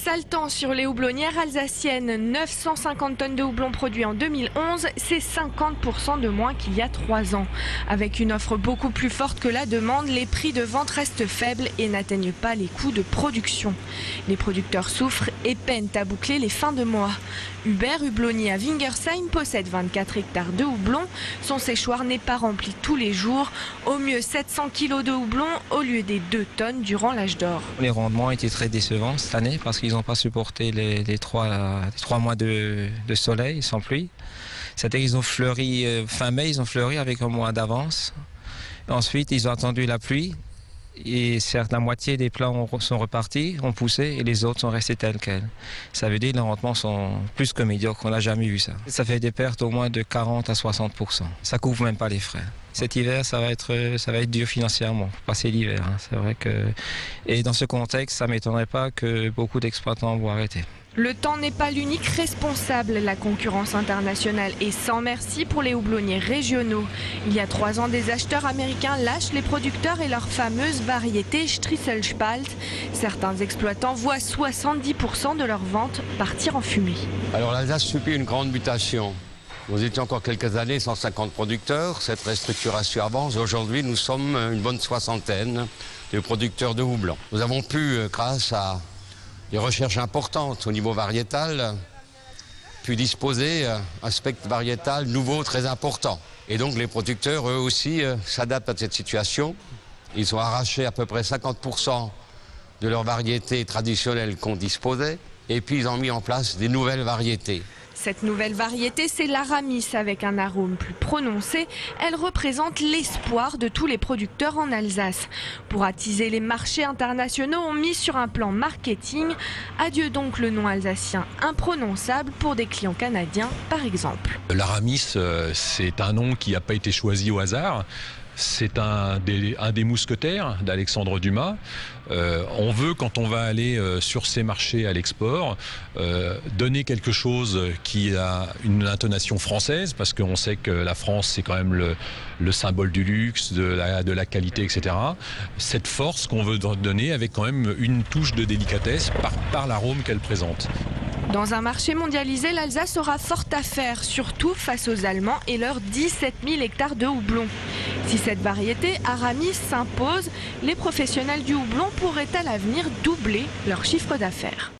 Sale temps sur les houblonnières alsaciennes. 950 tonnes de houblon produits en 2011, c'est 50% de moins qu'il y a 3 ans. Avec une offre beaucoup plus forte que la demande, les prix de vente restent faibles et n'atteignent pas les coûts de production. Les producteurs souffrent et peinent à boucler les fins de mois. Hubert, houblonnier à Wingersheim, possède 24 hectares de houblon. Son séchoir n'est pas rempli tous les jours. Au mieux 700 kg de houblon au lieu des 2 tonnes durant l'âge d'or. Les rendements étaient très décevants cette année parce qu'ils n'ont pas supporté les 3 mois de soleil sans pluie. C'est-à-dire qu'ils ont fleuri fin mai, ils ont fleuri avec un mois d'avance. Ensuite, ils ont attendu la pluie. Et certes, la moitié des plants sont repartis, ont poussé, et les autres sont restés tels quels. Ça veut dire que les rendements sont plus que médiocres, on n'a jamais vu ça. Ça fait des pertes au moins de 40 à 60%. Ça couvre même pas les frais. Cet hiver, ça va être dur financièrement pour passer l'hiver. C'est vrai que... Et dans ce contexte, ça ne m'étonnerait pas que beaucoup d'exploitants vont arrêter. Le temps n'est pas l'unique responsable. La concurrence internationale est sans merci pour les houblonniers régionaux. Il y a 3 ans, des acheteurs américains lâchent les producteurs et leur fameuse variété Strieselspalt. Certains exploitants voient 70% de leurs ventes partir en fumée. Alors l'Alsace subit une grande mutation. Nous étions encore quelques années 150 producteurs. Cette restructuration avance. Aujourd'hui, nous sommes une bonne 60aine de producteurs de houblon. Nous avons pu, grâce à des recherches importantes au niveau variétal, puis disposer un spectre variétal nouveau très important. Et donc les producteurs, eux aussi, s'adaptent à cette situation. Ils ont arraché à peu près 50% de leurs variétés traditionnelles qu'on disposait, et puis ils ont mis en place des nouvelles variétés. Cette nouvelle variété, c'est l'Aramis avec un arôme plus prononcé. Elle représente l'espoir de tous les producteurs en Alsace. Pour attiser les marchés internationaux, on mise sur un plan marketing. Adieu donc le nom alsacien imprononçable pour des clients canadiens, par exemple. L'Aramis, c'est un nom qui n'a pas été choisi au hasard. C'est un des mousquetaires d'Alexandre Dumas. On veut, quand on va aller sur ces marchés à l'export, donner quelque chose qui a une intonation française, parce qu'on sait que la France, c'est quand même le symbole du luxe, de la qualité, etc. Cette force qu'on veut donner avec quand même une touche de délicatesse par l'arôme qu'elle présente. Dans un marché mondialisé, l'Alsace aura fort à faire, surtout face aux Allemands et leurs 17 000 hectares de houblon. Si cette variété Aramis s'impose, les professionnels du houblon pourraient à l'avenir doubler leur chiffre d'affaires.